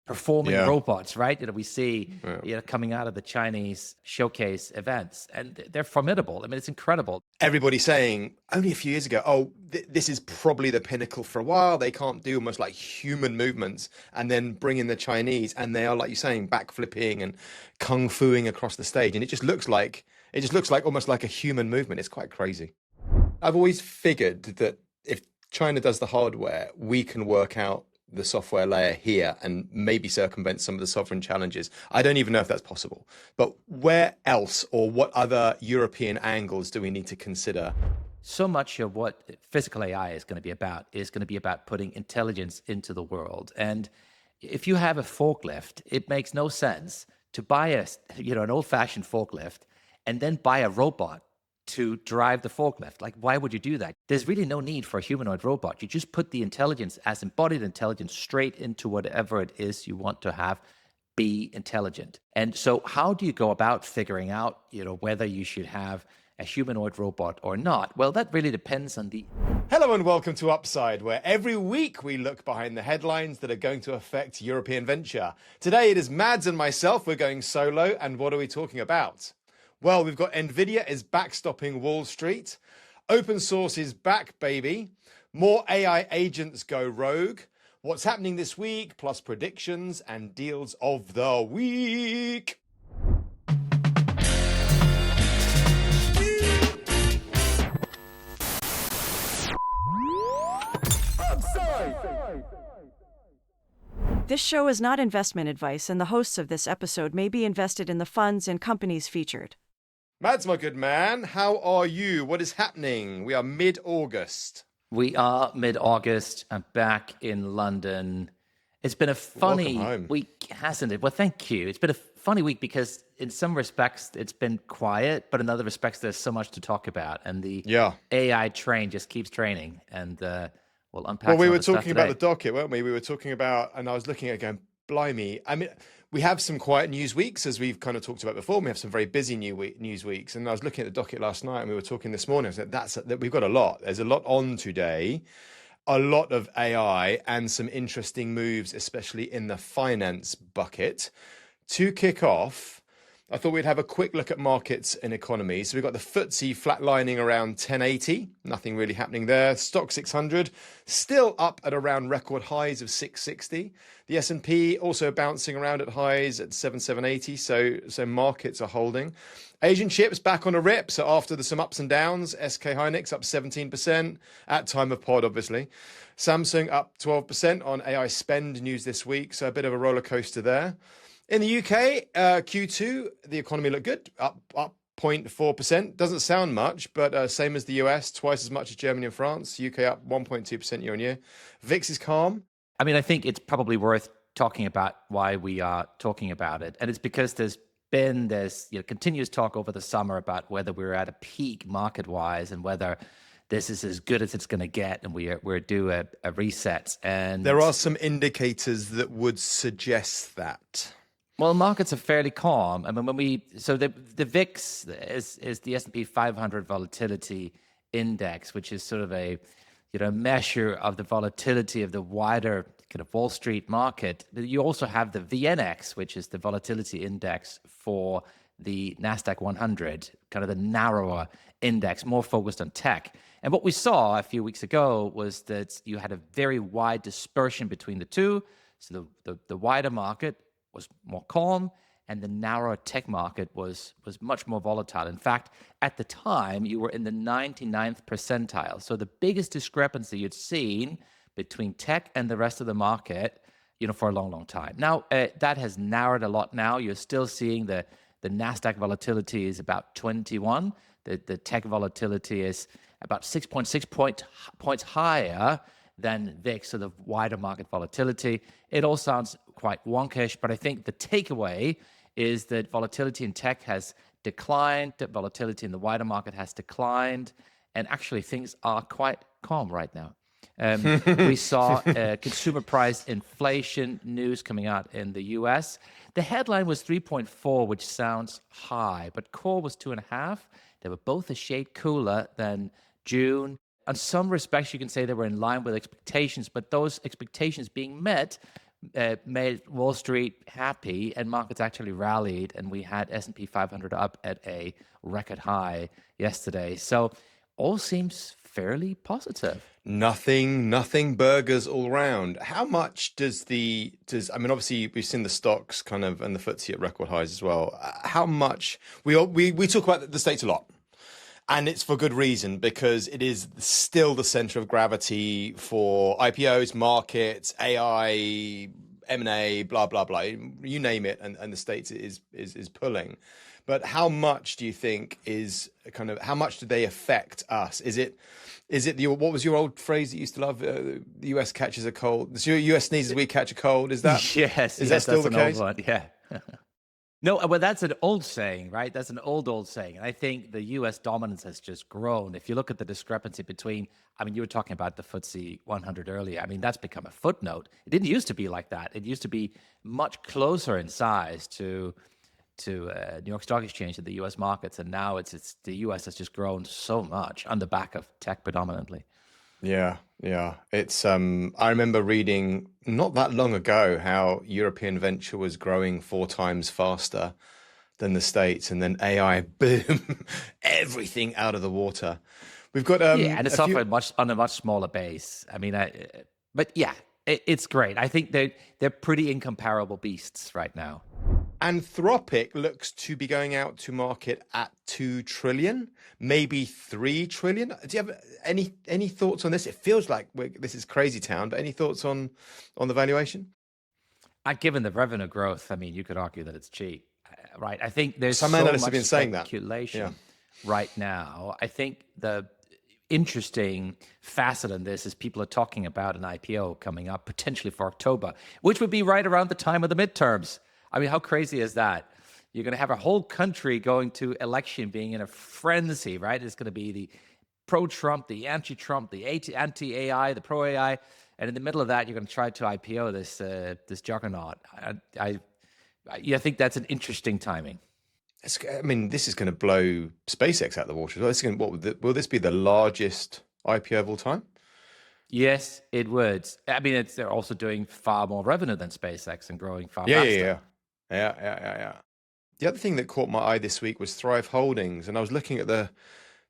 performing Yeah. robots, right? We see coming out of the Chinese showcase events, and they're formidable. I mean, it's incredible. Everybody saying only a few years ago, oh, this is probably the pinnacle for a while. They can't do almost like human movements, and then bring in the Chinese, and they are, like you're saying, backflipping and kung fuing across the stage, and it just looks like almost like a human movement. It's quite crazy. I've always figured that if China does the hardware, we can work out the software layer here and maybe circumvent some of the sovereign challenges. I don't even know if that's possible. But where else, or what other European angles do we need to consider? So much of what physical AI is going to be about putting intelligence into the world. And if you have a forklift, it makes no sense to buy an old-fashioned forklift and then buy a robot to drive the forklift. Like, why would you do that? There's really no need for a humanoid robot. You just put the intelligence as embodied intelligence straight into whatever it is you want to have be intelligent. And so how do you go about figuring out, whether you should have a humanoid robot or not? Well, that really depends on the... Hello and welcome to Upside, where every week we look behind the headlines that are going to affect European venture. Today it is Mads and myself. We're going solo, and what are we talking about? Well, we've got Nvidia is backstopping Wall Street. Open source is back, baby. More AI agents go rogue. What's happening this week, plus predictions and deals of the week. This show is not investment advice, and the hosts of this episode may be invested in the funds and companies featured. Mads, my good man, how are you? What is happening? We are mid-August. We are mid-August. I'm back in London. It's been a funny week, hasn't it? Well, thank you. It's been a funny week because in some respects it's been quiet, but in other respects there's so much to talk about. And the AI train just keeps training. And we'll unpack. Well, we were talking about the docket, weren't we? We were talking about, and I was looking at it going, blimey. I mean, we have some quiet news weeks, as we've kind of talked about before. We have some very busy news weeks. And I was looking at the docket last night, and we were talking this morning. I said, that we've got a lot. There's a lot on today, a lot of AI, and some interesting moves, especially in the finance bucket. To kick off, I thought we'd have a quick look at markets and economy. So we've got the FTSE flatlining around 1080, nothing really happening there. Stock 600 still up at around record highs of 660. The S&P also bouncing around at highs at 7780. So markets are holding. Asian chips back on a rip. So after some ups and downs, SK Hynix up 17% at time of pod, obviously. Samsung up 12% on AI spend news this week. So a bit of a roller coaster there. In the UK, Q2, the economy looked good, up 0.4%. Doesn't sound much, but same as the US, twice as much as Germany and France. UK up 1.2% year on year. VIX is calm. I mean, I think it's probably worth talking about why we are talking about it. And it's because there's continuous talk over the summer about whether we're at a peak market-wise and whether this is as good as it's going to get, and we're due a reset. And there are some indicators that would suggest that. Well, markets are fairly calm. I mean, the VIX is the S&P 500 volatility index, which is sort of a measure of the volatility of the wider kind of Wall Street market. You also have the VNX, which is the volatility index for the NASDAQ 100, kind of the narrower index, more focused on tech. And what we saw a few weeks ago was that you had a very wide dispersion between the two. So the wider market was more calm, and the narrower tech market was much more volatile. In fact, at the time, you were in the 99th percentile. So the biggest discrepancy you'd seen between tech and the rest of the market, for a long, long time. Now, that has narrowed a lot now. You're still seeing the NASDAQ volatility is about 21. The tech volatility is about 6.6 points higher than VIX, so the wider market volatility. It all sounds quite wonkish, but I think the takeaway is that volatility in tech has declined, that volatility in the wider market has declined, and actually things are quite calm right now. We saw consumer price inflation news coming out in the US. The headline was 3.4, which sounds high, but core was 2.5. They were both a shade cooler than June. In some respects, you can say they were in line with expectations, but those expectations being met made Wall Street happy, and markets actually rallied, and we had S&P 500 up at a record high yesterday. So all seems fairly positive. Nothing burgers all round. How much does I mean, obviously we've seen the stocks kind of and the FTSE at record highs as well. How much we talk about the States a lot. And it's for good reason, because it is still the center of gravity for IPOs, markets, AI, M&A, blah, blah, blah. You name it, and the States is pulling. But how much do you think is how much do they affect us? Is it what was your old phrase that you used to love? The US catches a cold. The US sneezes, we catch a cold. Is that yes? Is that still the case? Old one. Yeah. No, well, that's an old saying, right? That's an old saying. And I think the US dominance has just grown. If you look at the discrepancy between, I mean, you were talking about the FTSE 100 earlier. I mean, that's become a footnote. It didn't used to be like that. It used to be much closer in size to New York Stock Exchange and the US markets. And now it's the US has just grown so much on the back of tech predominantly. Yeah. It's I remember reading not that long ago how European venture was growing 4 times faster than the States, and then AI, boom, everything out of the water. We've got and it's on a much smaller base. I mean, but yeah, it's great. I think they're pretty incomparable beasts right now. Anthropic looks to be going out to market at 2 trillion, maybe 3 trillion. Do you have any thoughts on this? It feels like this is crazy town, but any thoughts on the valuation? Given the revenue growth, I mean, you could argue that it's cheap, right? I think there's some analysts have been saying that speculation right now. I think the interesting facet in this is people are talking about an IPO coming up potentially for October, which would be right around the time of the midterms. I mean, how crazy is that? You're going to have a whole country going to election being in a frenzy, right? It's going to be the pro-Trump, the anti-Trump, the anti-AI, the pro-AI. And in the middle of that, you're going to try to IPO this juggernaut. I think that's an interesting timing. I mean, this is going to blow SpaceX out of the water. Will this be the largest IPO of all time? Yes, it would. I mean, they're also doing far more revenue than SpaceX and growing far faster. Yeah. The other thing that caught my eye this week was Thrive Holdings, and I was looking at the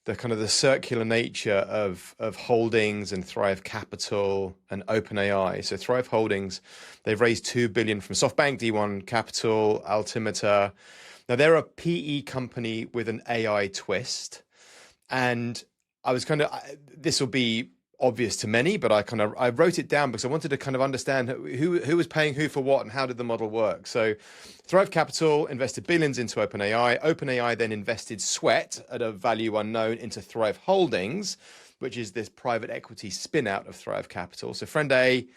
kind of the circular nature of Holdings and Thrive Capital and OpenAI. So Thrive Holdings, they've raised $2 billion from SoftBank, D1 Capital, Altimeter. Now they're a PE company with an AI twist, and I was this will be obvious to many, but I wrote it down because I wanted to kind of understand who was paying who for what and how did the model work. So Thrive Capital invested billions into OpenAI. OpenAI then invested sweat at a value unknown into Thrive Holdings, which is this private equity spin out of Thrive Capital. So friend A,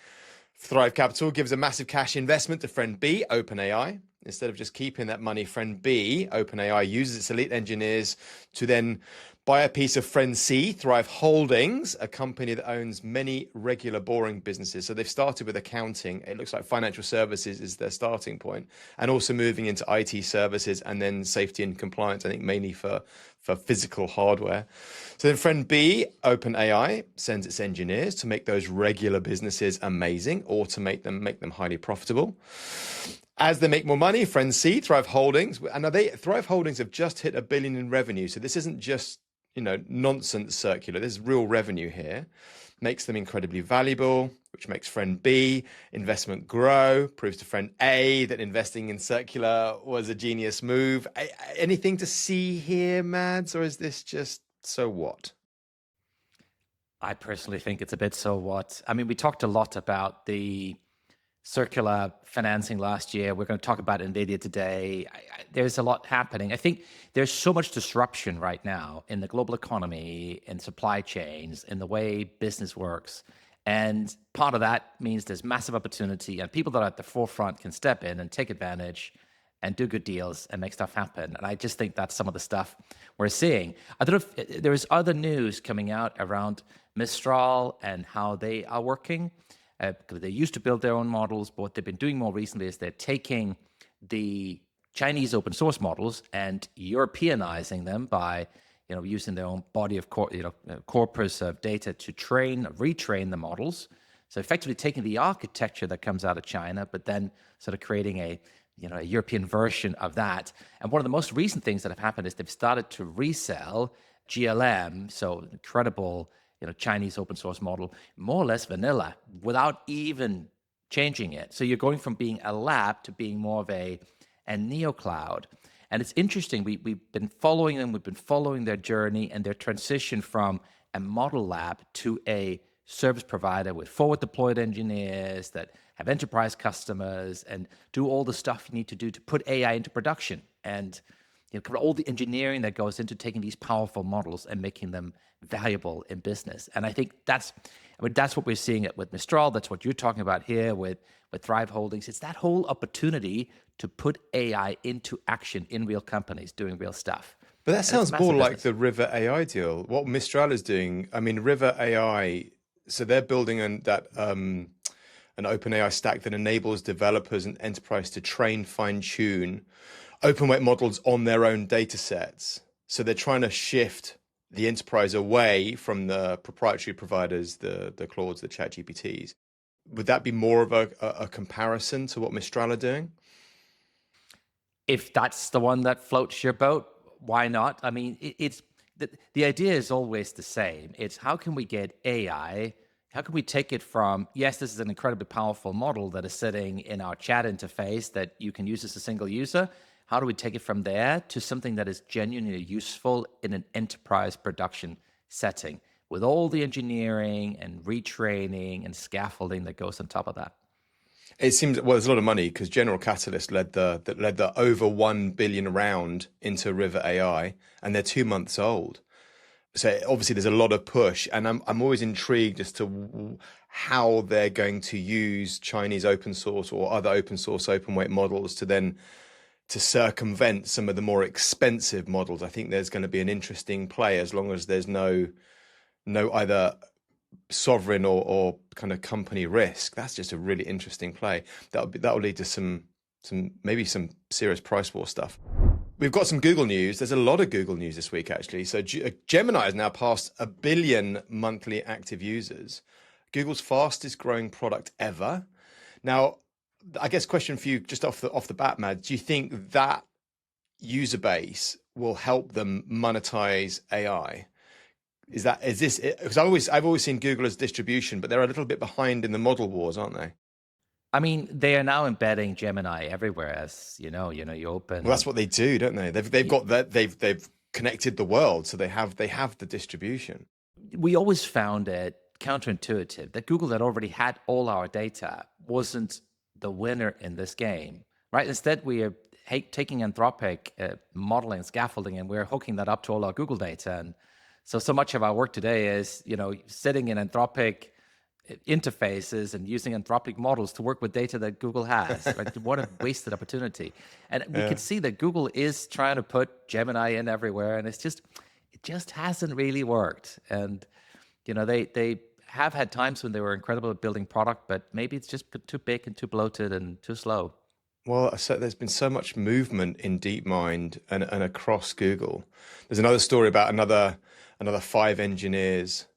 Thrive Capital, gives a massive cash investment to friend B, OpenAI. Instead of just keeping that money, friend B, OpenAI, uses its elite engineers to then buy a piece of friend C, Thrive Holdings, a company that owns many regular, boring businesses. So they've started with accounting. It looks like financial services is their starting point, and also moving into IT services and then safety and compliance, I think mainly for physical hardware. So then friend B, OpenAI, sends its engineers to make those regular businesses amazing, or to make them highly profitable. As they make more money, friend C, Thrive Holdings, and Thrive Holdings have just hit $1 billion in revenue. So this isn't just nonsense circular. There's real revenue here. Makes them incredibly valuable, which makes friend B investment grow, proves to friend A that investing in circular was a genius move. Anything to see here, Mads, or is this just so what? I personally think it's a bit so what. I mean, we talked a lot about the circular financing last year. We're going to talk about Nvidia today. There's a lot happening. I think there's so much disruption right now in the global economy, in supply chains, in the way business works. And part of that means there's massive opportunity, and people that are at the forefront can step in and take advantage and do good deals and make stuff happen. And I just think that's some of the stuff we're seeing. I don't know if there is other news coming out around Mistral and how they are working. Because they used to build their own models, but what they've been doing more recently is they're taking the Chinese open source models and Europeanizing them by, using their own body of corpus of data to retrain the models. So effectively taking the architecture that comes out of China, but then sort of creating a European version of that. And one of the most recent things that have happened is they've started to resell GLM, so incredible, Chinese open source model, more or less vanilla, without even changing it. So you're going from being a lab to being more of a neo cloud. And it's interesting. We've been following them. We've been following their journey and their transition from a model lab to a service provider with forward deployed engineers that have enterprise customers and do all the stuff you need to do to put AI into production, and cover all the engineering that goes into taking these powerful models and making them valuable in business. And I think that's what we're seeing with Mistral. That's what you're talking about here with Thrive Holdings. It's that whole opportunity to put AI into action in real companies doing real stuff. But that sounds more like the River AI deal. What Mistral is doing, I mean, River AI, so they're building an open AI stack that enables developers and enterprise to train, fine-tune open weight models on their own data sets. So they're trying to shift the enterprise away from the proprietary providers, the Claudes, the ChatGPTs. Would that be more of a comparison to what Mistral are doing? If that's the one that floats your boat, why not? I mean, it's the idea is always the same. It's how can we get AI, how can we take it from, yes, this is an incredibly powerful model that is sitting in our chat interface that you can use as a single user. How do we take it from there to something that is genuinely useful in an enterprise production setting with all the engineering and retraining and scaffolding that goes on top of that? It seems, well, there's a lot of money because General Catalyst led the over 1 billion round into River AI, and they're 2 months old. So obviously there's a lot of push, and I'm always intrigued as to how they're going to use Chinese open source or other open source open weight models to circumvent some of the more expensive models. I think there's going to be an interesting play as long as there's no either sovereign or kind of company risk. That's just a really interesting play. That'll lead to some maybe some serious price war stuff. We've got some Google news. There's a lot of Google news this week, actually. So Gemini has now passed 1 billion monthly active users. Google's fastest growing product ever. Now, I guess question for you, just off the bat, Matt, do you think that user base will help them monetize AI? Is this because I've always seen Google as distribution, but they're a little bit behind in the model wars, aren't they? I mean, they are now embedding Gemini everywhere, as you open. Well, that's what they do, don't they? They've got that. They've connected the world, so they have the distribution. We always found it counterintuitive that Google, that already had all our data, wasn't the winner in this game, right? Instead, we are taking Anthropic modeling and scaffolding, and we're hooking that up to all our Google data. And so much of our work today is, sitting in Anthropic interfaces and using Anthropic models to work with data that Google has. Right? What a wasted opportunity. And we can see that Google is trying to put Gemini in everywhere, and it just hasn't really worked. And they have had times when they were incredible at building product, but maybe it's just too big and too bloated and too slow. Well, so there's been so much movement in DeepMind and across Google. There's another story about another 5 engineers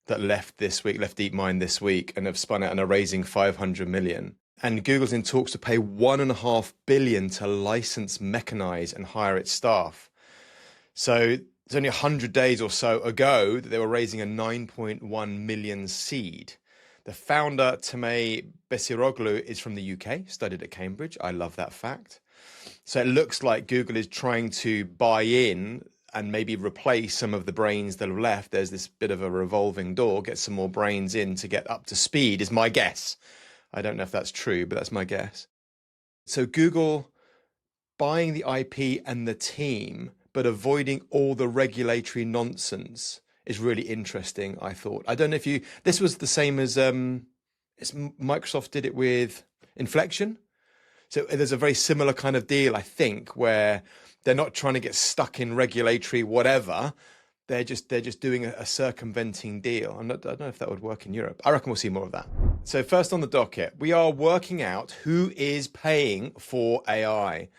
that left DeepMind this week and have spun out and are raising 500 million. And Google's in talks to pay $1.5 billion to license, mechanize, and hire its staff. So it's only 100 days or so ago that they were raising a 9.1 million seed. The founder, Temei Besiroglu, is from the UK, studied at Cambridge. I love that fact. So it looks like Google is trying to buy in and maybe replace some of the brains that have left. There's this bit of a revolving door, get some more brains in to get up to speed, is my guess. I don't know if that's true, but that's my guess. So Google buying the IP and the team, but avoiding all the regulatory nonsense is really interesting, I thought. I don't know if this was the same as Microsoft did it with Inflection. So there's a very similar kind of deal, I think, where they're not trying to get stuck in regulatory whatever. They're just doing a circumventing deal. I don't know if that would work in Europe. I reckon we'll see more of that. So first on the docket, we are working out who is paying for AI.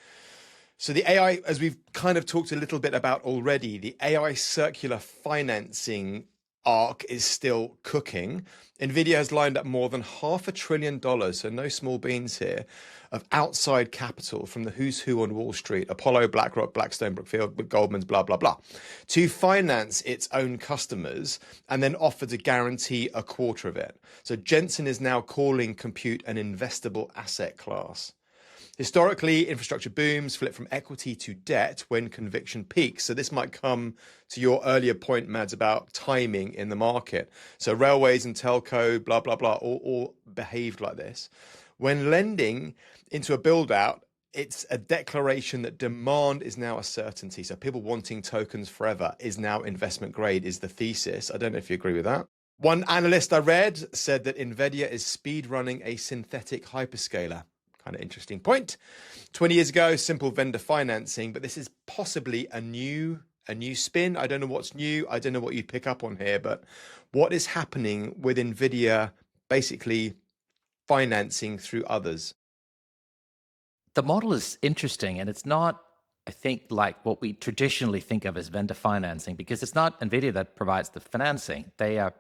So the AI, as we've kind of talked a little bit about already, the AI circular financing arc is still cooking. Nvidia has lined up more than $500 billion, so no small beans here, of outside capital from the who's who on Wall Street, Apollo, BlackRock, Blackstone, Brookfield, Goldman's, blah, blah, blah, to finance its own customers and then offer to guarantee a quarter of it. So Jensen is now calling compute an investable asset class. Historically, infrastructure booms flip from equity to debt when conviction peaks. So this might come to your earlier point, Mads, about timing in the market. So railways and telco, blah, blah, blah, all behaved like this. When lending into a build out, it's a declaration that demand is now a certainty. So people wanting tokens forever is now investment grade is the thesis. I don't know if you agree with that. One analyst I read said that Nvidia is speed running a synthetic hyperscaler. Kind of interesting point. 20 years ago, simple vendor financing, but this is possibly a new spin. I don't know what's new. I don't know what you'd pick up on here, but what is happening with Nvidia basically financing through others? The model is interesting, and it's not, I think, like what we traditionally think of as vendor financing, because it's not Nvidia that provides the financing. They are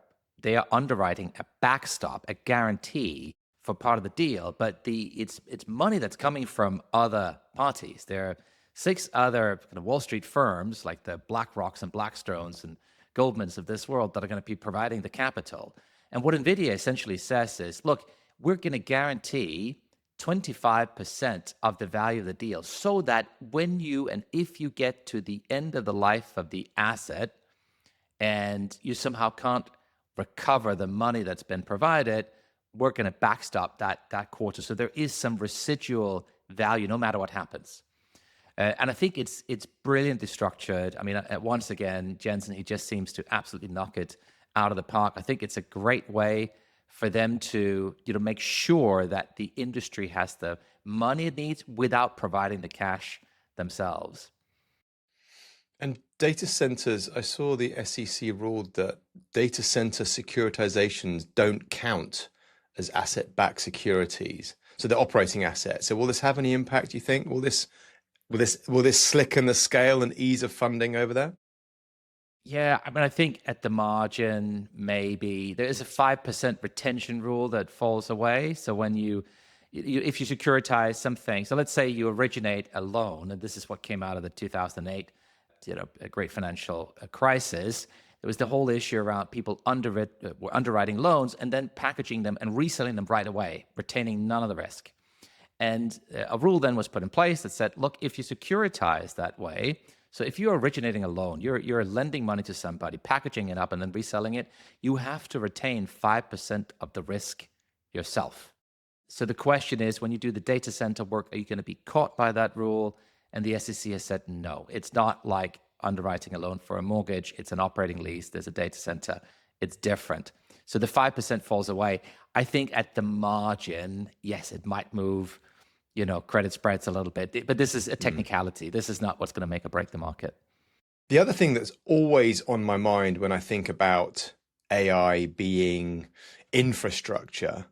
underwriting a backstop, a guarantee for part of the deal, but it's money that's coming from other parties. There are 6 other kind of Wall Street firms like the BlackRocks and Blackstones and Goldmans of this world that are going to be providing the capital. And what Nvidia essentially says is, look, we're going to guarantee 25% of the value of the deal, so that when you and if you get to the end of the life of the asset and you somehow can't recover the money that's been provided, we're going to backstop that quarter. So there is some residual value no matter what happens. And I think it's brilliantly structured. I mean, once again, Jensen, he just seems to absolutely knock it out of the park. I think it's a great way for them to make sure that the industry has the money it needs without providing the cash themselves. And data centers, I saw the SEC ruled that data center securitizations don't count as asset-backed securities. So they're operating assets. So will this have any impact, do you think? Will this slicken the scale and ease of funding over there? Yeah, I mean, I think at the margin, maybe there is a 5% retention rule that falls away. So when if you securitize something, so let's say you originate a loan, and this is what came out of the 2008, a great financial crisis. There was the whole issue around people were underwriting loans and then packaging them and reselling them right away, retaining none of the risk. And a rule then was put in place that said, look, if you securitize that way, so if you're originating a loan, you're lending money to somebody, packaging it up and then reselling it, you have to retain 5% of the risk yourself. So the question is, when you do the data center work, are you going to be caught by that rule? And the SEC has said, no, it's not like underwriting a loan for a mortgage. It's an operating lease. There's a data center. It's different. So the 5% falls away. I think at the margin, yes, it might move, credit spreads a little bit, but this is a technicality. This is not what's going to make or break the market. The other thing that's always on my mind when I think about AI being infrastructure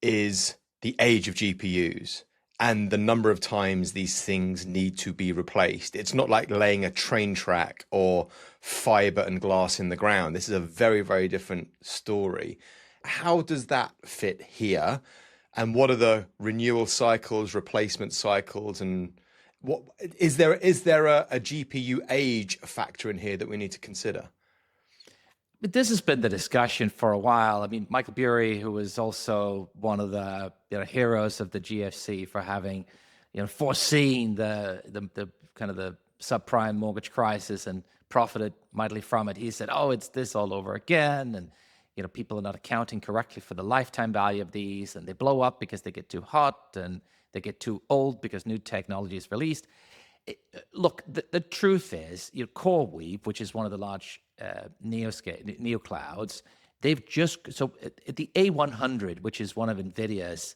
is the age of GPUs and the number of times these things need to be replaced. It's not like laying a train track or fiber and glass in the ground. This is a very, very different story. How does that fit here? And what are the renewal cycles, replacement cycles, and what is there a GPU age factor in here that we need to consider? But this has been the discussion for a while. I mean, Michael Burry, who was also one of the heroes of the GFC for having, foreseen the kind of the subprime mortgage crisis and profited mightily from it. He said, "Oh, it's this all over again," and people are not accounting correctly for the lifetime value of these, and they blow up because they get too hot and they get too old because new technology is released. Look, the truth is, CoreWeave, which is one of the large neo clouds, they've just the A100, which is one of Nvidia's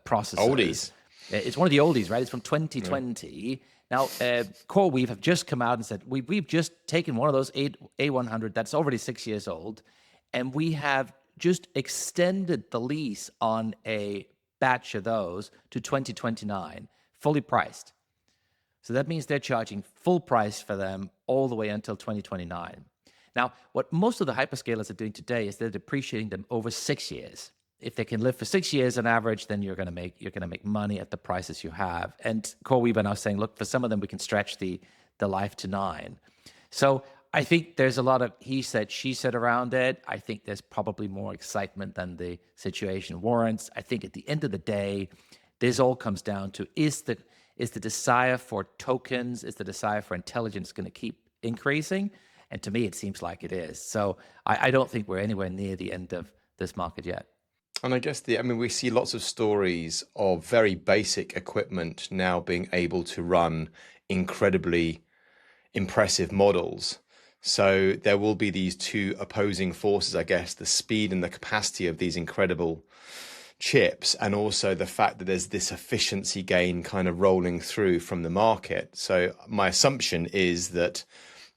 processors. Oldies. It's one of the oldies, right? It's from 2020. Yeah. Now, CoreWeave have just come out and said we've just taken one of those A100 that's already 6 years old, and we have just extended the lease on a batch of those to 2029, fully priced. So that means they're charging full price for them all the way until 2029. Now, what most of the hyperscalers are doing today is they're depreciating them over 6 years. If they can live for 6 years on average, then you're going to make money at the prices you have. And CoreWeave are now saying, look, for some of them we can stretch the life to 9. So I think there's a lot of he said, she said around it. I think there's probably more excitement than the situation warrants. I think at the end of the day, this all comes down to is the desire for tokens, is the desire for intelligence going to keep increasing? And to me, it seems like it is. So I don't think we're anywhere near the end of this market yet. And I guess we see lots of stories of very basic equipment now being able to run incredibly impressive models. So there will be these two opposing forces, I guess, the speed and the capacity of these incredible chips, and also the fact that there's this efficiency gain kind of rolling through from the market. So my assumption is that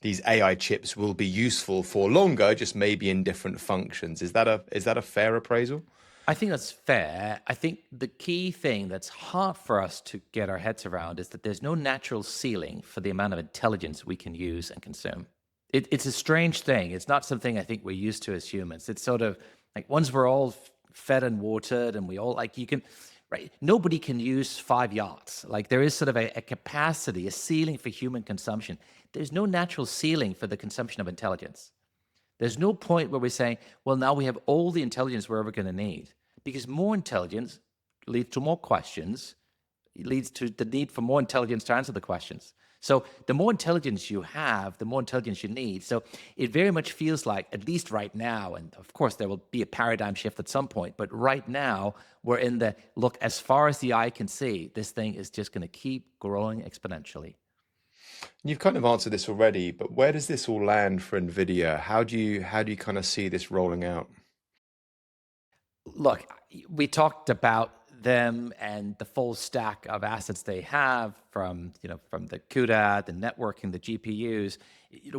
these AI chips will be useful for longer, just maybe in different functions. Is that a fair appraisal? I think that's fair. I think the key thing that's hard for us to get our heads around is that there's no natural ceiling for the amount of intelligence we can use and consume. It's a strange thing. It's not something I think we're used to as humans. It's sort of like once we're all fed and watered and we all right? Nobody can use 5 yachts. Like there is sort of a capacity, a ceiling for human consumption. There's no natural ceiling for the consumption of intelligence. There's no point where we're saying, well, now we have all the intelligence we're ever going to need, because more intelligence leads to more questions, it leads to the need for more intelligence to answer the questions. So the more intelligence you have, the more intelligence you need. So it very much feels like, at least right now, and of course there will be a paradigm shift at some point, but right now we're in the, look, as far as the eye can see, this thing is just going to keep growing exponentially. You've kind of answered this already, but where does this all land for Nvidia? How do you kind of see this rolling out? Look, we talked about them and the full stack of assets they have from the CUDA, the networking, the GPUs.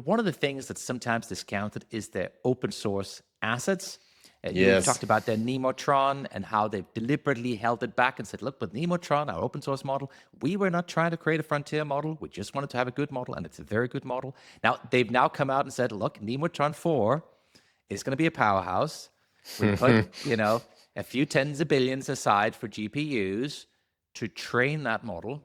One of the things that's sometimes discounted is their open source assets. You talked about their Nemotron and how they've deliberately held it back and said, look, with Nemotron, our open source model, we were not trying to create a frontier model. We just wanted to have a good model, and it's a very good model. Now, they've now come out and said, look, Nemotron 4 is going to be a powerhouse. We put, a few tens of billions aside for GPUs to train that model.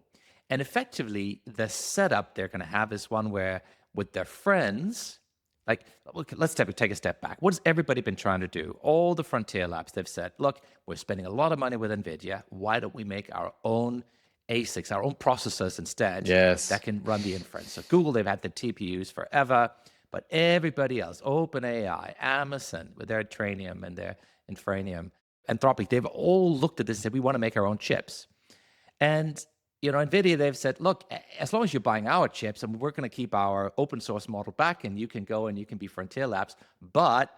And effectively, the setup they're going to have is one where with their friends, like, look, let's take a step back. What has everybody been trying to do? All the frontier labs, they've said, look, we're spending a lot of money with Nvidia. Why don't we make our own ASICs, our own processors instead that can run the inference? So Google, they've had the TPUs forever, but everybody else, OpenAI, Amazon with their Trainium and their Infranium, Anthropic, they've all looked at this and said, we want to make our own chips. And Nvidia, they've said, look, as long as you're buying our chips, and we're going to keep our open source model back, and you can go and you can be Frontier Labs, but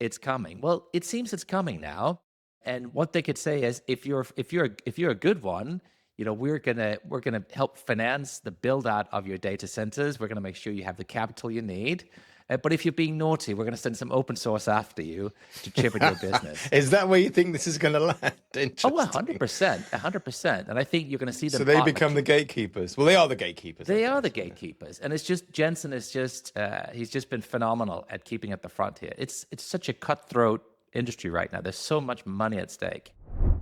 it's coming. Well, it seems it's coming now. And what they could say is, if you're a good one, we're gonna help finance the build out of your data centers. We're gonna make sure you have the capital you need. But if you're being naughty, we're going to send some open source after you to chip at your business. Is that where you think this is going to land? Oh, 100%. And I think you're going to see them. So they become the gatekeepers. Well, they are the gatekeepers. They are the gatekeepers. And it's just, Jensen is he's just been phenomenal at keeping at the front here. It's such a cutthroat industry right now. There's so much money at stake.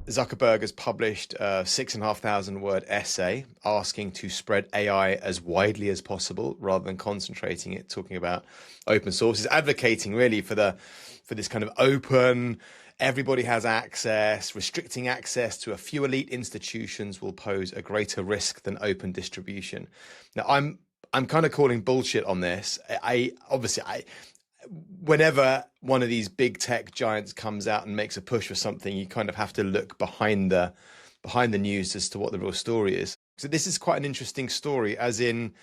Zuckerberg has published a 6,500-word essay asking to spread AI as widely as possible rather than concentrating it, talking about open sources, advocating really for this kind of open, everybody has access, restricting access to a few elite institutions will pose a greater risk than open distribution. Now, I'm kind of calling bullshit on this. Whenever one of these big tech giants comes out and makes a push for something, you kind of have to look behind the news as to what the real story is. So this is quite an interesting story, as in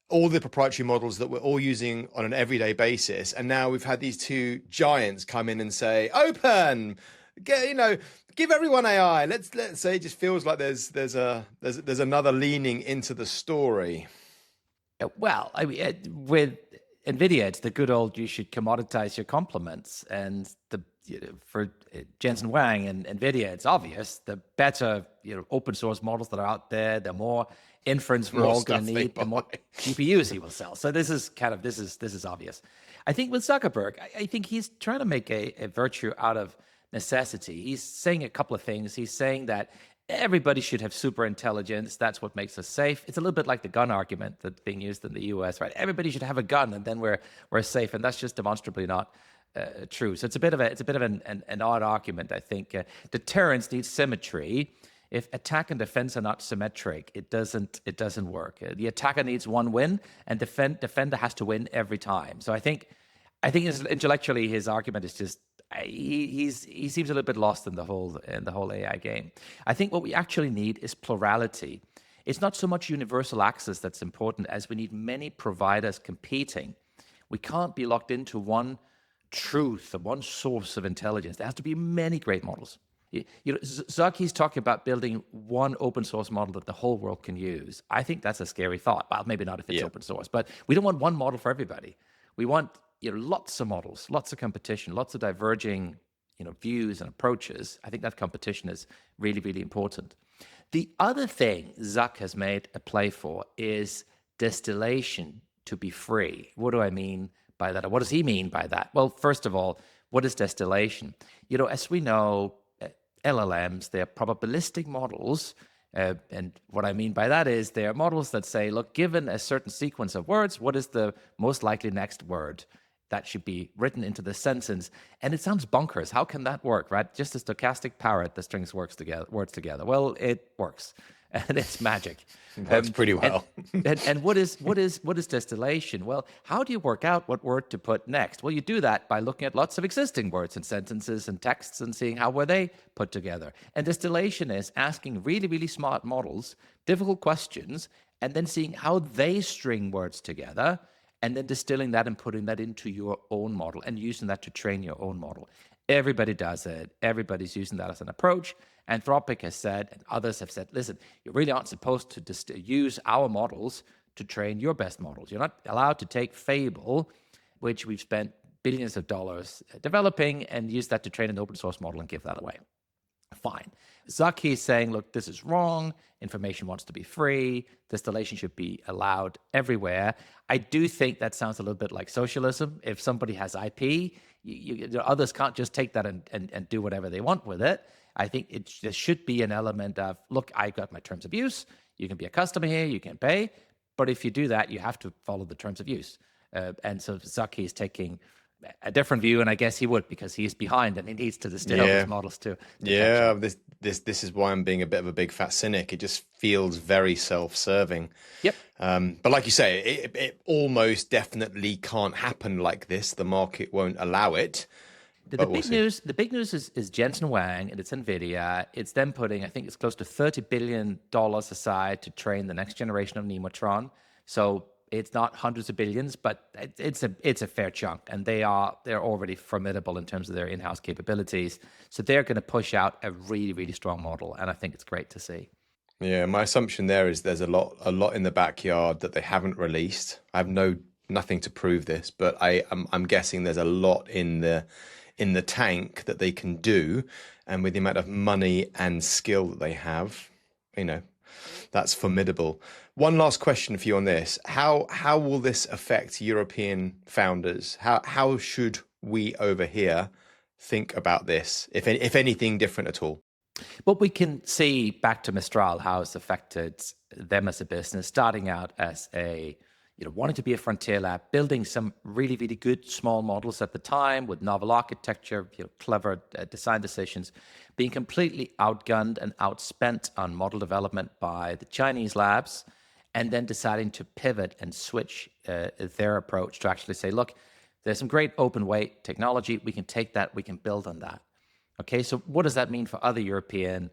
all the proprietary models that we're all using on an everyday basis. And now we've had these two giants come in and say, open, give everyone AI. Let's say it just feels like there's another leaning into the story. Well, with Nvidia, it's the good old, you should commoditize your compliments. And for Jensen Huang and Nvidia, it's obvious, the better open source models that are out there, the more inference we're all going to need, the more GPUs he will sell. So this is obvious. I think with Zuckerberg, I think he's trying to make a virtue out of necessity. He's saying a couple of things. He's saying that everybody should have super intelligence. That's what makes us safe. It's a little bit like the gun argument that's being used in the US, right? Everybody should have a gun, and then we're safe, and that's just demonstrably not true. So it's a bit of an odd argument. I think deterrence needs symmetry. If attack and defense are not symmetric, it doesn't work. The attacker needs one win, and defender has to win every time. So I think intellectually his argument is just he seems a little bit lost in the whole AI game. I think what we actually need is plurality. It's not so much universal access that's important as we need many providers competing. We can't be locked into one truth or one source of intelligence. There has to be many great models. Zucky's talking about building one open source model that the whole world can use. I think that's a scary thought. Well, maybe not if it's open source, but we don't want one model for everybody. We want lots of models, lots of competition, lots of diverging views and approaches. I think that competition is really, really important. The other thing Zuck has made a play for is distillation to be free. What do I mean by that? Or what does he mean by that? Well, first of all, what is distillation? As we know, LLMs, they're probabilistic models. And what I mean by that is they are models that say, look, given a certain sequence of words, what is the most likely next word that should be written into the sentence? And it sounds bonkers. How can that work, right? Just a stochastic parrot that strings words together. Well, it works. And it's magic. It works pretty well. And what is distillation? Well, how do you work out what word to put next? Well, you do that by looking at lots of existing words and sentences and texts and seeing how were they put together. And distillation is asking really, really smart models difficult questions and then seeing how they string words together and then distilling that and putting that into your own model and using that to train your own model. Everybody does it. Everybody's using that as an approach. Anthropic has said, and others have said, listen, you really aren't supposed to use our models to train your best models. You're not allowed to take Fable, which we've spent billions of dollars developing, and use that to train an open source model and give that away. Fine. Zucky is saying, look, this is wrong. Information wants to be free. Distillation should be allowed everywhere. I do think that sounds a little bit like socialism. If somebody has IP, others can't just take that and do whatever they want with it. I think there should be an element of, look, I got my terms of use. You can be a customer here. You can pay. But if you do that, you have to follow the terms of use. And so Zucky is taking a different view, and I guess he would because he's behind and he needs to distill his models too. Yeah, this is why I'm being a bit of a big fat cynic. It just feels very self-serving. Yep. But like you say, it almost definitely can't happen like this. The market won't allow it. The big news is Jensen Huang, and it's Nvidia. It's them putting, I think it's close to $30 billion aside to train the next generation of Nemotron. So it's not hundreds of billions, but it's a fair chunk, and they're already formidable in terms of their in-house capabilities. So they're going to push out a really, really strong model, and I think it's great to see. Yeah, my assumption there is there's a lot in the backyard that they haven't released. I have nothing to prove this, but I'm guessing there's a lot in the tank that they can do, and with the amount of money and skill that they have, that's formidable. One last question for you on this. How will this affect European founders? How should we over here think about this, if anything different at all? Well, we can see back to Mistral how it's affected them as a business, starting out as wanting to be a frontier lab, building some really, really good small models at the time with novel architecture, clever design decisions, being completely outgunned and outspent on model development by the Chinese labs, and then deciding to pivot and switch their approach to actually say, look, there's some great open weight technology. We can take that. We can build on that. Okay, so what does that mean for other European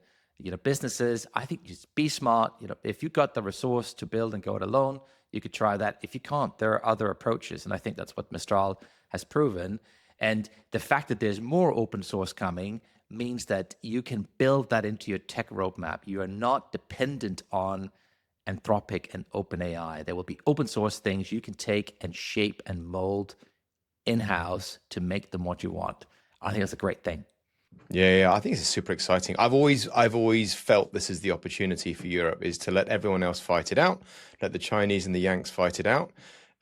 businesses? I think just be smart. If you got the resource to build and go it alone, you could try that. If you can't, there are other approaches. And I think that's what Mistral has proven. And the fact that there's more open source coming means that you can build that into your tech roadmap. You are not dependent on Anthropic and OpenAI. There will be open source things you can take and shape and mold in-house to make them what you want. I think that's a great thing. Yeah, I think this is super exciting. I've always felt this is the opportunity for Europe, is to let everyone else fight it out, let the Chinese and the Yanks fight it out,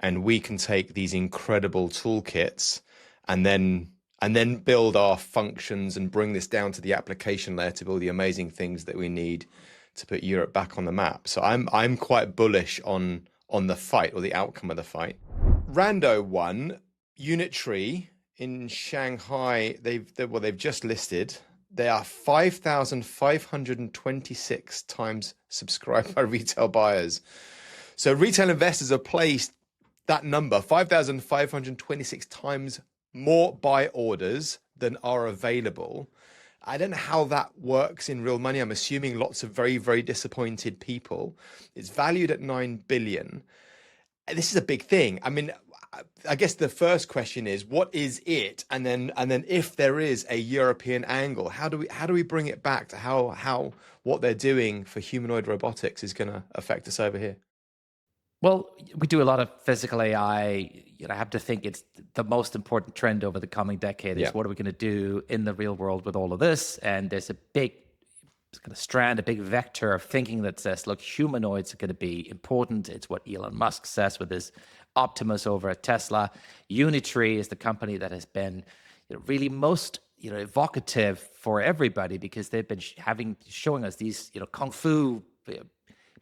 and we can take these incredible toolkits and then build our functions and bring this down to the application layer to build the amazing things that we need to put Europe back on the map. So I'm quite bullish on the fight, or the outcome of the fight. Rando one, Unitree in Shanghai, they've just listed. They are 5,526 times subscribed by retail buyers. So retail investors have placed that number, 5,526 times more buy orders than are available. I don't know how that works in real money. I'm assuming lots of very, very disappointed people. It's valued at 9 billion. This is a big thing. I mean, I guess the first question is, what is it? And then if there is a European angle, how do we bring it back to how what they're doing for humanoid robotics is going to affect us over here? Well, we do a lot of physical AI. I have to think it's the most important trend over the coming decade is what are we going to do in the real world with all of this? And there's a big kind of strand, a big vector of thinking that says, look, humanoids are going to be important. It's what Elon Musk says with his Optimus over at Tesla. Unitree is the company that has been really most evocative for everybody, because they've been showing us these kung fu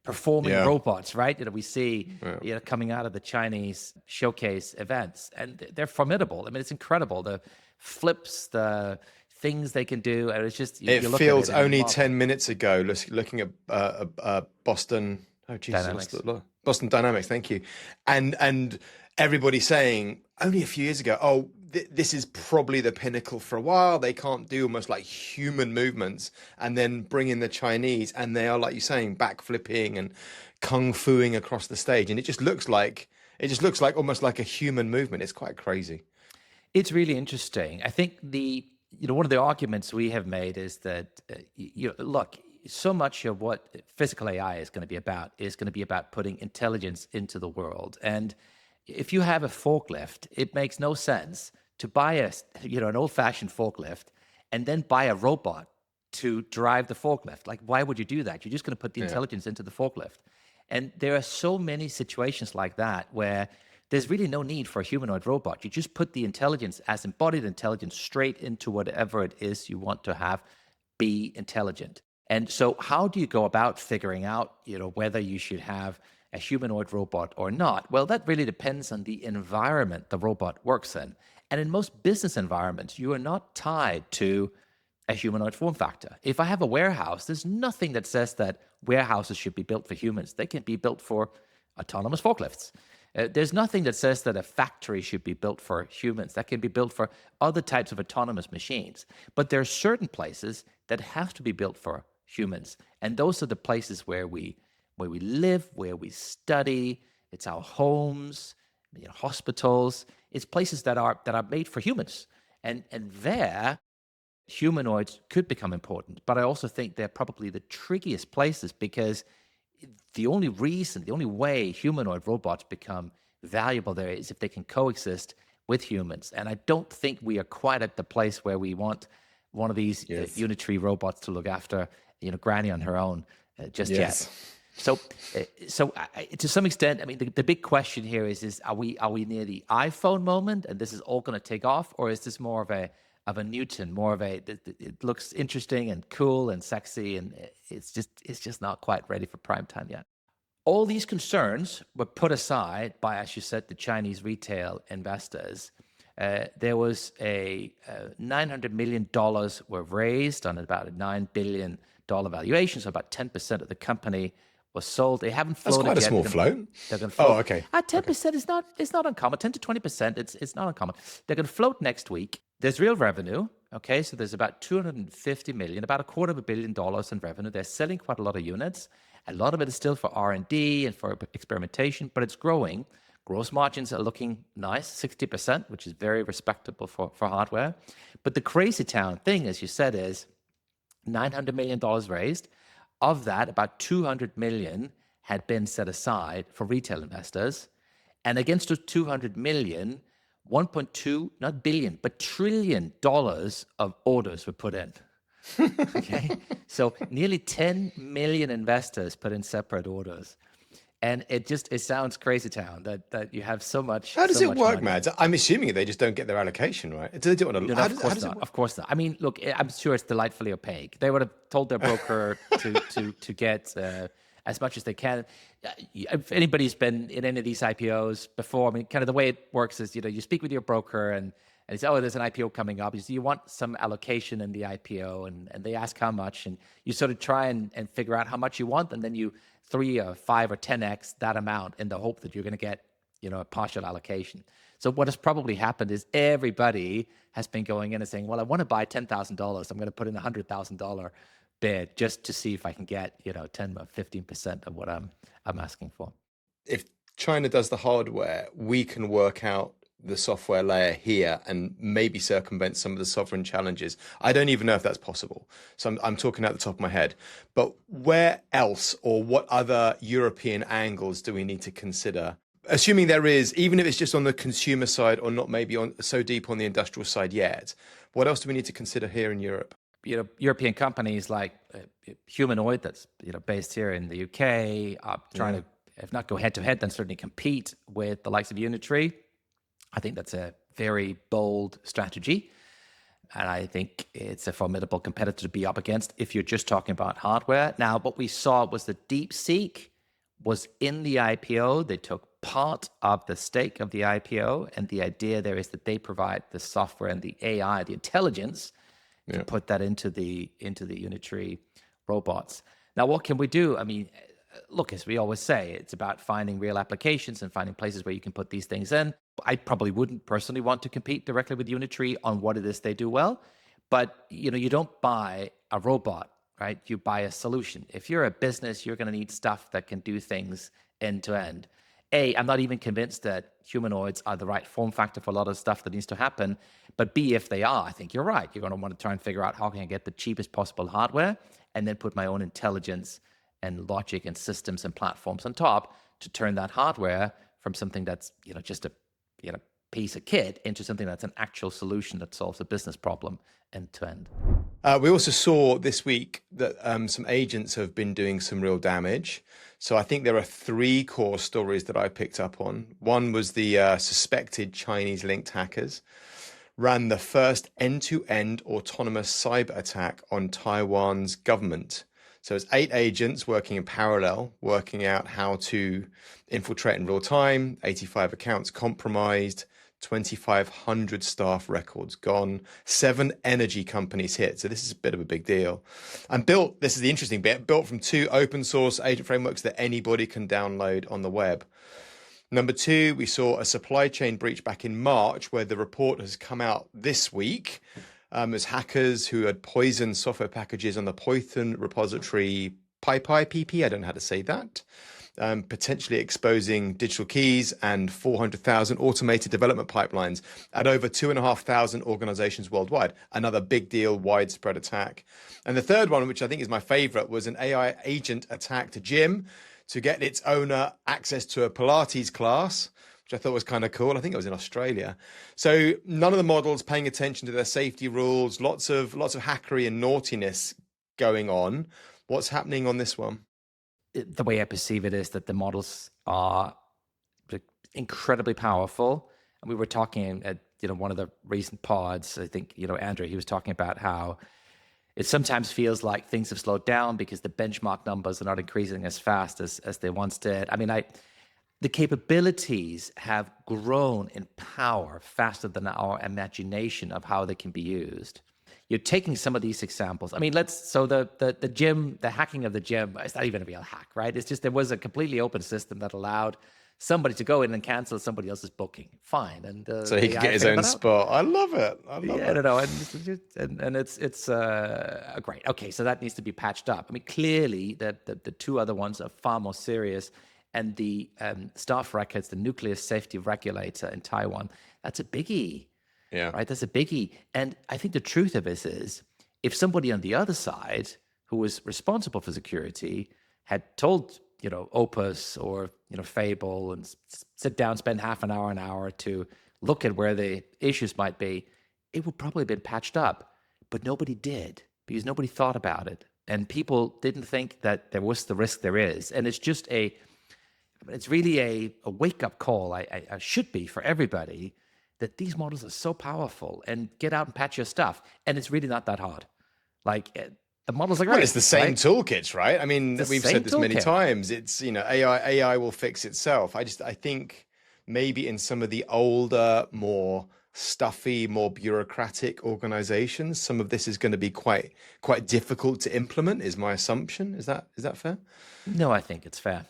performing robots, right? We see coming out of the Chinese showcase events, and they're formidable. I mean, it's incredible. The flips, the things they can do, and it's just it feels only 10 minutes ago looking at Boston. Oh Jesus, Boston Dynamics. Thank you, and everybody saying only a few years ago, oh, this is probably the pinnacle for a while. They can't do almost like human movements, and then bring in the Chinese, and they are, like you're saying, backflipping and kung fuing across the stage, and it just looks like almost like a human movement. It's quite crazy. It's really interesting. I think one of the arguments we have made is that look, so much of what physical AI is going to be about putting intelligence into the world. And if you have a forklift, it makes no sense to buy an old-fashioned forklift and then buy a robot to drive the forklift. Like, why would you do that? You're just going to put the intelligence into the forklift. And there are so many situations like that where there's really no need for a humanoid robot. You just put the intelligence as embodied intelligence straight into whatever it is you want to have be intelligent. And so how do you go about figuring out, whether you should have a humanoid robot or not? Well, that really depends on the environment the robot works in. And in most business environments, you are not tied to a humanoid form factor. If I have a warehouse, there's nothing that says that warehouses should be built for humans. They can be built for autonomous forklifts. There's nothing that says that a factory should be built for humans. That can be built for other types of autonomous machines. But there are certain places that have to be built for humans. And those are the places where we live, where we study. It's our homes, hospitals. It's places that are made for humans. And there, humanoids could become important. But I also think they're probably the trickiest places, because the only way humanoid robots become valuable there is if they can coexist with humans. And I don't think we are quite at the place where we want one of these Unitree robots to look after Granny on her own just yet. So to some extent, I mean, the big question here is are we near the iPhone moment, and this is all going to take off, or is this more of a Newton, more of it looks interesting and cool and sexy, and it's just not quite ready for prime time yet. All these concerns were put aside by, as you said, the Chinese retail investors. There was a $900 million were raised on about a $9 billion valuation, so about 10% of the company was sold. They haven't floated yet. That's quite a small float. They're going to float. Oh, okay. 10% is not uncommon. 10 to 20%, it's not uncommon. They're going to float next week. There's real revenue. Okay, so there's about 250 million, about $250 million in revenue. They're selling quite a lot of units. A lot of it is still for R&D and for experimentation, but it's growing. Gross margins are looking nice, 60%, which is very respectable for hardware. But the crazy town thing, as you said, is $900 million raised. Of that, about 200 million had been set aside for retail investors. And against those 200 million, 1.2, not billion, but trillion dollars of orders were put in. Okay, so nearly 10 million investors put in separate orders. And it sounds crazy town that you have so much How does so it much work, money. Mads? I'm assuming they just don't get their allocation, right? Do they do it on a, No, no, of how course does it not. work? Of course not. I mean, look, I'm sure it's delightfully opaque. They would have told their broker to get as much as they can. If anybody's been in any of these IPOs before, I mean, kind of the way it works is, you speak with your broker and you say, oh, there's an IPO coming up. You say, you want some allocation in the IPO, and they ask how much, and you sort of try and figure out how much you want, and then you 3 or 5 or 10x that amount in the hope that you're going to get, a partial allocation. So what has probably happened is everybody has been going in and saying, well, I want to buy $10,000. I'm going to put in $100,000 bid just to see if I can get, 10 or 15% of what I'm asking for. If China does the hardware, we can work out the software layer here and maybe circumvent some of the sovereign challenges. I don't even know if that's possible. So I'm talking out the top of my head. But where else or what other European angles do we need to consider? Assuming there is, even if it's just on the consumer side or not maybe on so deep on the industrial side yet, what else do we need to consider here in Europe? European companies like Humanoid, that's based here in the UK, are trying to, if not go head to head, then certainly compete with the likes of Unitree. I think that's a very bold strategy, and I think it's a formidable competitor to be up against if you're just talking about hardware. Now, what we saw was the DeepSeek was in the IPO. They took part of the stake of the IPO, and the idea there is that they provide the software and the AI, the intelligence, to put that into the Unitree robots. Now, what can we do? I mean, look, as we always say, it's about finding real applications and finding places where you can put these things in. I probably wouldn't personally want to compete directly with Unitree on what it is they do well, but you don't buy a robot, right? You buy a solution. If you're a business, you're going to need stuff that can do things end to end. I'm not even convinced that humanoids are the right form factor for a lot of stuff that needs to happen. But B, if they are, I think you're right. You're going to want to try and figure out how can I get the cheapest possible hardware and then put my own intelligence and logic and systems and platforms on top to turn that hardware from something that's, just a, piece of kit into something that's an actual solution that solves a business problem end to end. We also saw this week that some agents have been doing some real damage. So I think there are 3 core stories that I picked up on. One was the suspected Chinese-linked hackers ran the first end-to-end autonomous cyber attack on Taiwan's government. So it's 8 agents working in parallel, working out how to infiltrate in real time, 85 accounts compromised, 2,500 staff records gone, 7 energy companies hit. So this is a bit of a big deal. And built, this is the interesting bit, built from 2 open source agent frameworks that anybody can download on the web. Number 2, we saw a supply chain breach back in March, where the report has come out this week as hackers who had poisoned software packages on the Python repository PyPI, I don't know how to say that, potentially exposing digital keys and 400,000 automated development pipelines at over 2,500 organizations worldwide. Another big deal, widespread attack. And the third one, which I think is my favorite, was an AI agent attacked a gym to get its owner access to a Pilates class, which I thought was kind of cool. I think it was in Australia. So none of the models paying attention to their safety rules, lots of hackery and naughtiness going on. What's happening on this one? The way I perceive it is that the models are incredibly powerful. And we were talking at one of the recent pods, I think, Andrew, he was talking about how it sometimes feels like things have slowed down because the benchmark numbers are not increasing as fast as they once did. I mean, the capabilities have grown in power faster than our imagination of how they can be used. You're taking some of these examples. I mean, so the gym, the hacking of the gym, it's not even a real hack, right? It's just there was a completely open system that allowed somebody to go in and cancel somebody else's booking. Fine, and so he could get his own spot. I love it. I don't know, and it's great. Okay, so that needs to be patched up. I mean, clearly the 2 other ones are far more serious, and the staff records, the nuclear safety regulator in Taiwan, that's a biggie. Yeah. Right. That's a biggie. And I think the truth of it is, if somebody on the other side who was responsible for security had told, Opus or, Fable and sit down, spend half an hour to look at where the issues might be, it would probably have been patched up. But nobody did because nobody thought about it. And people didn't think that there was the risk there is. And it's just it's really a wake-up call, I should be for everybody, that these models are so powerful, and get out and patch your stuff. And it's really not that hard. Like, the models are great. Well, it's the same right? toolkits, right? I mean, It's the we've same said this many toolkit. times. It's, AI will fix itself. I think maybe in some of the older, more stuffy, more bureaucratic organizations, some of this is going to be quite difficult to implement, is my assumption. Is that fair? No, I think it's fair.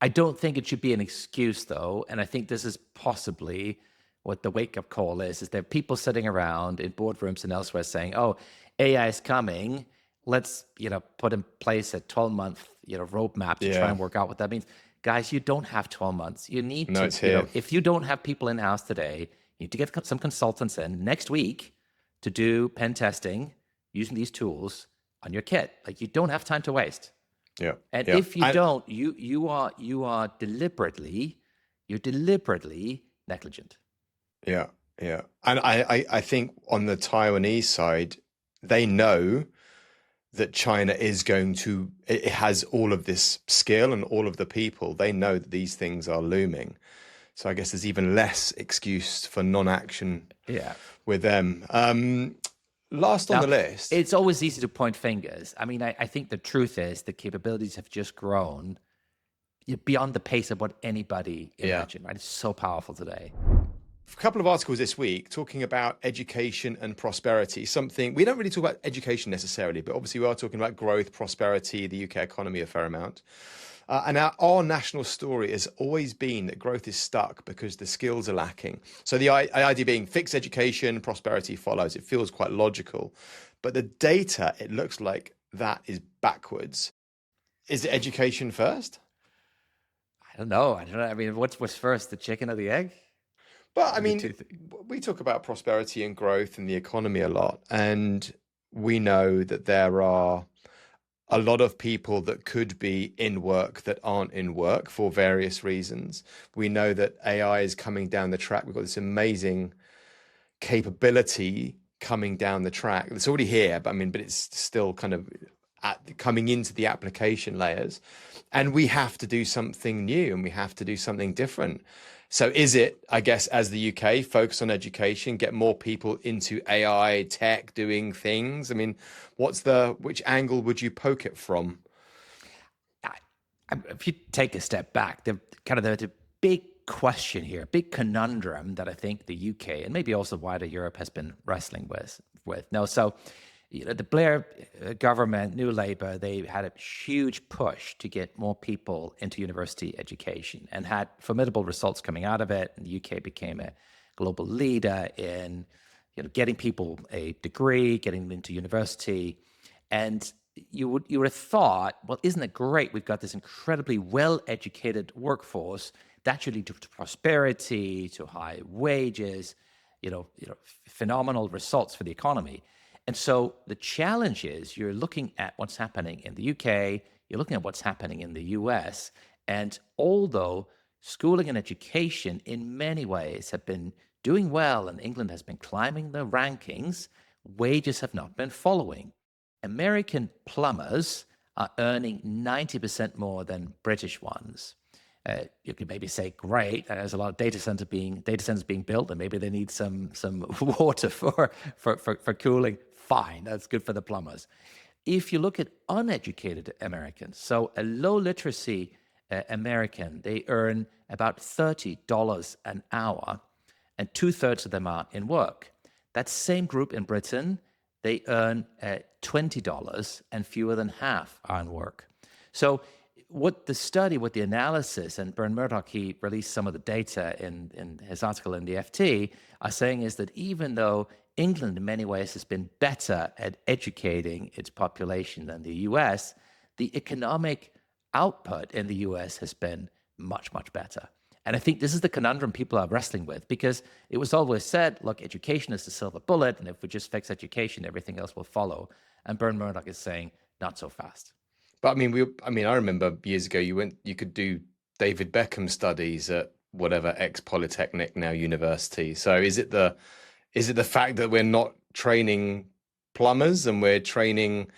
I don't think it should be an excuse, though, and I think this is possibly what the wake-up call is there are people sitting around in boardrooms and elsewhere saying, "Oh, AI is coming. Let's, put in place a 12-month, roadmap to try Yeah. and work out what that means." Guys, you don't have 12 months. You need No, to, it's here. if you don't have people in-house today, you need to get some consultants in next week to do pen testing using these tools on your kit. Like, you don't have time to waste. Yeah. And Yeah. if you don't, you are deliberately negligent. Yeah, yeah. And I think on the Taiwanese side, they know that China is it has all of this skill and all of the people. They know that these things are looming. So I guess there's even less excuse for non-action Yeah. with them. Last on Now, the list. it's always easy to point fingers. I mean, I think the truth is the capabilities have just grown beyond the pace of what anybody imagined, right? It's so powerful today. A couple of articles this week talking about education and prosperity. Something we don't really talk about education necessarily, but obviously we are talking about growth, prosperity, the UK economy a fair amount. And our national story has always been that growth is stuck because the skills are lacking. So the idea being fix education, prosperity follows. It feels quite logical. But the data, it looks like that is backwards. Is it education first? I don't know. I mean, what's first, the chicken or the egg? But I mean, we talk about prosperity and growth and the economy a lot. And we know that there are a lot of people that could be in work that aren't in work for various reasons. We know that AI is coming down the track. We've got this amazing capability coming down the track. It's already here, but it's still kind of coming into the application layers. And we have to do something new and we have to do something different. So is it, I guess, as the UK, focus on education, get more people into AI, tech, doing things? I mean, which angle would you poke it from? If you take a step back, the big question here, big conundrum that I think the UK and maybe also wider Europe has been wrestling with. No, so the Blair government, New Labour, they had a huge push to get more people into university education and had formidable results coming out of it. And the UK became a global leader in getting people a degree, getting them into university. And you would have thought, well, isn't it great? We've got this incredibly well-educated workforce that should lead to prosperity, to high wages, phenomenal results for the economy. And so the challenge is you're looking at what's happening in the UK, you're looking at what's happening in the US, and although schooling and education in many ways have been doing well and England has been climbing the rankings, wages have not been following. American plumbers are earning 90% more than British ones. You could maybe say, great, there's a lot of data centers being built, and maybe they need some water for cooling. Fine, that's good for the plumbers. If you look at uneducated Americans, so a low literacy American, they earn about $30 an hour, and 2/3 of them are in work. That same group in Britain, they earn $20, and fewer than half are in work. So what the analysis, and Bern Murdoch, he released some of the data in his article in the FT, are saying is that even though England in many ways has been better at educating its population than the US, the economic output in the US has been much, much better. And I think this is the conundrum people are wrestling with, because it was always said, look, education is the silver bullet, and if we just fix education, everything else will follow. And Bern Murdoch is saying, not so fast. But I remember years ago you could do David Beckham studies at whatever ex-Polytechnic, now university. So is it the fact that we're not training plumbers and we're training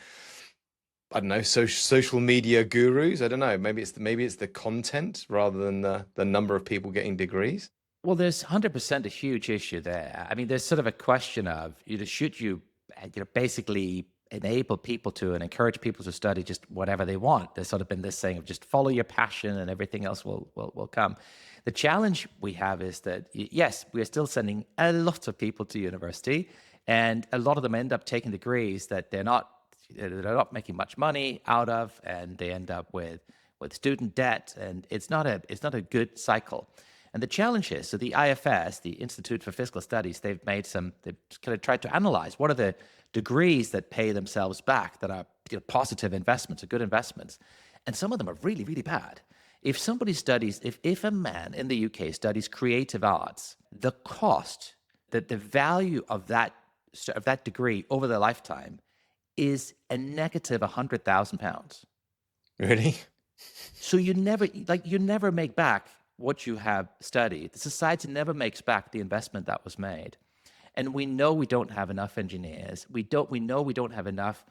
I don't know, social media gurus. I don't know. Maybe it's the content rather than the number of people getting degrees. Well, there's 100% a huge issue there. I mean, there's sort of a question of, should you, basically enable people to and encourage people to study just whatever they want? There's sort of been this saying of just follow your passion and everything else will come. The challenge we have is that, yes, we are still sending a lot of people to university, and a lot of them end up taking degrees that they're not making much money out of, and they end up with student debt, and it's not a good cycle. And the challenge is, so the IFS, the Institute for Fiscal Studies, they've kind of tried to analyze what are the degrees that pay themselves back, that are positive investments, or good investments. And some of them are really, really bad. If somebody studies, if a man in the UK studies creative arts, the cost, the value of that degree over their lifetime is a negative £100,000. Really? So you never make back what you have studied. The society never makes back the investment that was made. And we know we don't have enough engineers. We know we don't have enough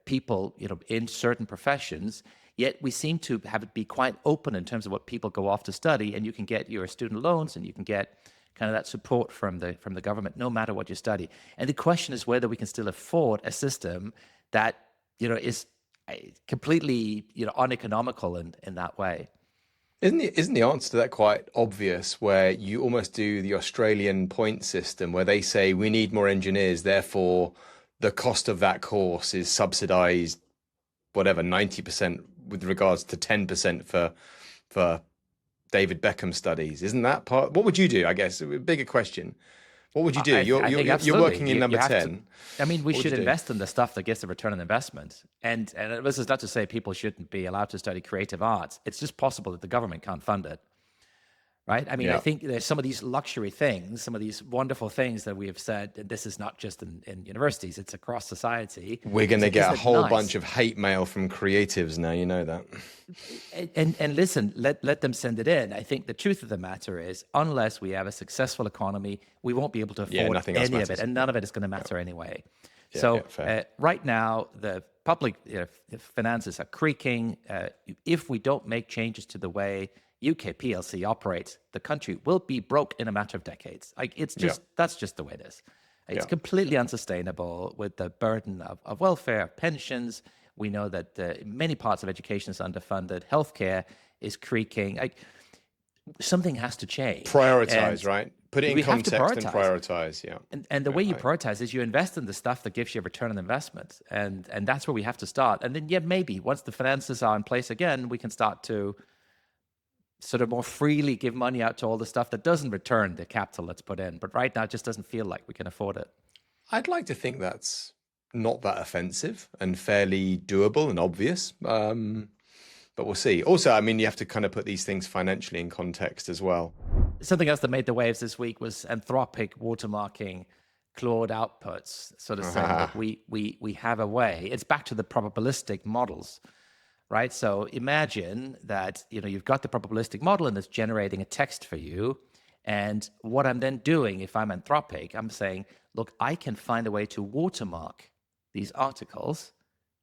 people, in certain professions. Yet we seem to have it be quite open in terms of what people go off to study, and you can get your student loans, and you can get kind of that support from the government, no matter what you study. And the question is whether we can still afford a system that is completely uneconomical in that way. Isn't the answer to that quite obvious, where you almost do the Australian point system, where they say we need more engineers, therefore the cost of that course is subsidized, whatever, 90% with regards to 10% for David Beckham studies? Isn't that part? What would you do? I guess a bigger question. What would you do? You're working in number 10. We should invest in the stuff that gets a return on investment. And this is not to say people shouldn't be allowed to study creative arts. It's just possible that the government can't fund it. Right? I think there's some of these luxury things, some of these wonderful things that we have said, and this is not just in universities, it's across society. We're going to get a whole bunch of hate mail from creatives now, you know that. And listen, let them send it in. I think the truth of the matter is, unless we have a successful economy, we won't be able to afford any of it, and none of it is going to matter anyway. Right now, the public finances are creaking. If we don't make changes to the way UK PLC operates, the country will be broke in a matter of decades. That's just the way it is. It's completely unsustainable with the burden of welfare, pensions. We know that many parts of education is underfunded. Healthcare is creaking. Something has to change. Prioritize, right? Put it in context and prioritize. Yeah. And the way you prioritize is you invest in the stuff that gives you a return on investment. And that's where we have to start. And then, maybe once the finances are in place again, we can start to sort of more freely give money out to all the stuff that doesn't return the capital that's put in. But right now, it just doesn't feel like we can afford it. I'd like to think that's not that offensive and fairly doable and obvious. But we'll see. Also, you have to kind of put these things financially in context as well. Something else that made the waves this week was Anthropic watermarking Claude outputs, sort of saying that we have a way. It's back to the probabilistic models. Right. So imagine that, you've got the probabilistic model and it's generating a text for you. And what I'm then doing, if I'm Anthropic, I'm saying, look, I can find a way to watermark these articles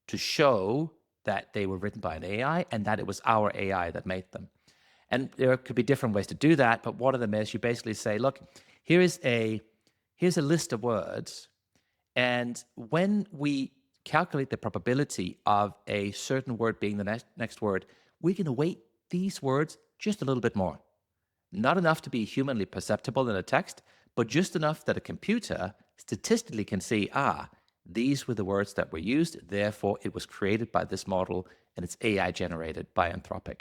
to show that they were written by an AI and that it was our AI that made them. And there could be different ways to do that. But one of them is you basically say, look, here's a list of words. And when we calculate the probability of a certain word being the next word, we're going to weight these words just a little bit more. Not enough to be humanly perceptible in a text, but just enough that a computer statistically can see, these were the words that were used, therefore it was created by this model, and it's AI generated by Anthropic.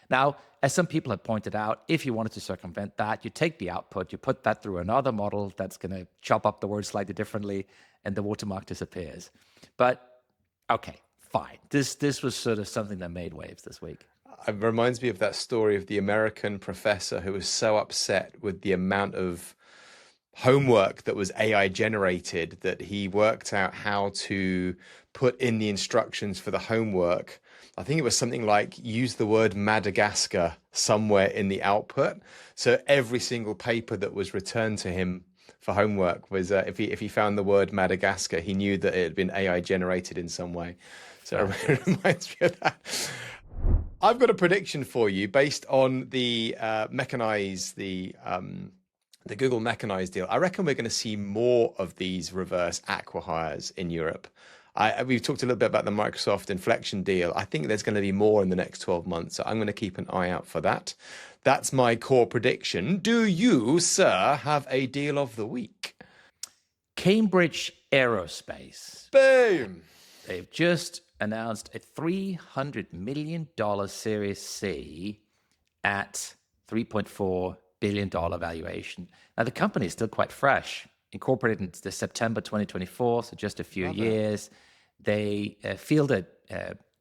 Now, as some people have pointed out, if you wanted to circumvent that, you take the output, you put that through another model that's going to chop up the words slightly differently, and the watermark disappears. But, okay, fine. This was sort of something that made waves this week. It reminds me of that story of the American professor who was so upset with the amount of homework that was AI generated that he worked out how to put in the instructions for the homework. I think it was something like use the word Madagascar somewhere in the output. So every single paper that was returned to him for homework was if he found the word Madagascar, he knew that it had been AI generated in some way. So it reminds me of that. I've got a prediction for you based on the the Google Mechanize deal. I reckon we're going to see more of these reverse acquihires in Europe. We've talked a little bit about the Microsoft Inflection deal. I think there's going to be more in the next 12 months. So I'm going to keep an eye out for that. That's my core prediction. Do you, sir, have a deal of the week? Cambridge Aerospace. Boom. They've just announced a $300 million Series C at $3.4 billion valuation. Now, the company is still quite fresh, incorporated in the September 2024, so just a few years. They fielded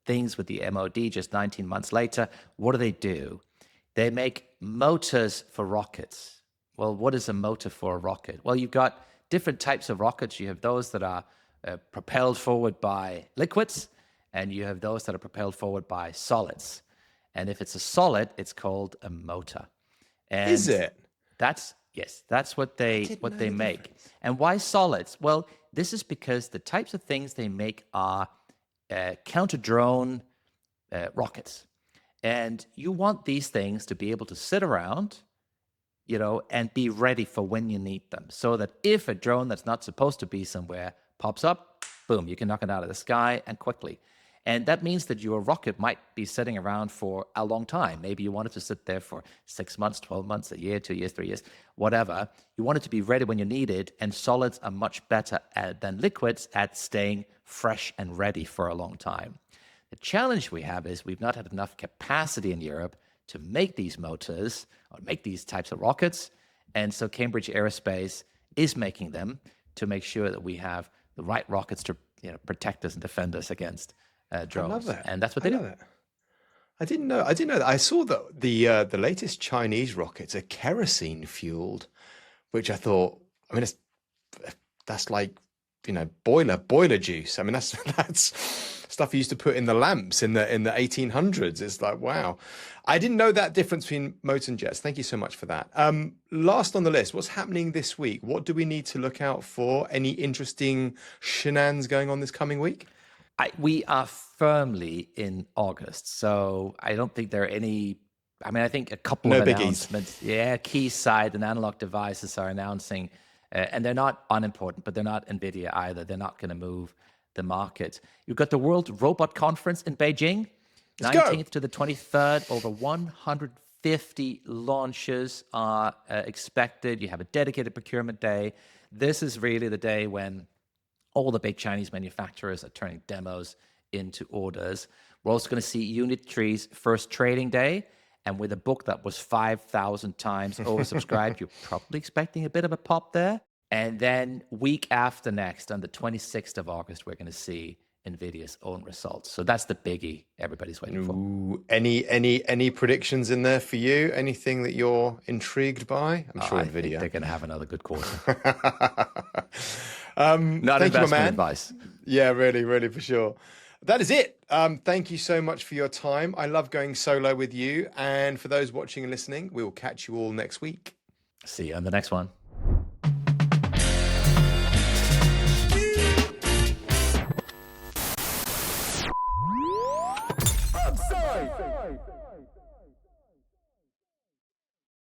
things with the MOD just 19 months later. What do? They make motors for rockets. Well, what is a motor for a rocket? Well, you've got different types of rockets. You have those that are propelled forward by liquids, and you have those that are propelled forward by solids. And if it's a solid, it's called a motor. And is it? That's what they make. And why solids? Well, this is because the types of things they make are counter-drone rockets. And you want these things to be able to sit around, and be ready for when you need them. So that if a drone that's not supposed to be somewhere pops up, boom, you can knock it out of the sky and quickly. And that means that your rocket might be sitting around for a long time. Maybe you want it to sit there for 6 months, 12 months, a year, 2 years, 3 years, whatever. You want it to be ready when you need it. And solids are much better than liquids at staying fresh and ready for a long time. The challenge we have is we've not had enough capacity in Europe to make these motors or make these types of rockets. And so Cambridge Aerospace is making them to make sure that we have the right rockets to protect us and defend us against drones. I love that. And that's what they do. That. I didn't know that. I saw that the latest Chinese rockets are kerosene fueled, which I thought, that's like, boiler juice. I mean, that's stuff you used to put in the lamps in the 1800s. It's like, wow. I didn't know that difference between motors and jets. Thank you so much for that. Last on the list, what's happening this week? What do we need to look out for? Any interesting shenanigans going on this coming week? We are firmly in August, so I don't think there are any. I think a couple of announcements. Yeah, Keysight and Analog Devices are announcing, and they're not unimportant, but they're not Nvidia either. They're not going to move the market. You've got the World Robot Conference in Beijing, 19th to the 23rd. Over 150 launches are expected. You have a dedicated procurement day. This is really the day when all the big Chinese manufacturers are turning demos into orders. We're also going to see Unitree's first trading day. And with a book that was 5,000 times oversubscribed, you're probably expecting a bit of a pop there. And then week after next, on the 26th of August, we're going to see Nvidia's own results. So that's the biggie everybody's waiting for. Ooh, any predictions in there for you? Anything that you're intrigued by? I'm sure I Nvidia. think they're going to have another good quarter. Not investment advice. Yeah, really, really, for sure. That is it. Thank you so much for your time. I love going solo with you. And for those watching and listening, we will catch you all next week. See you on the next one. Upside.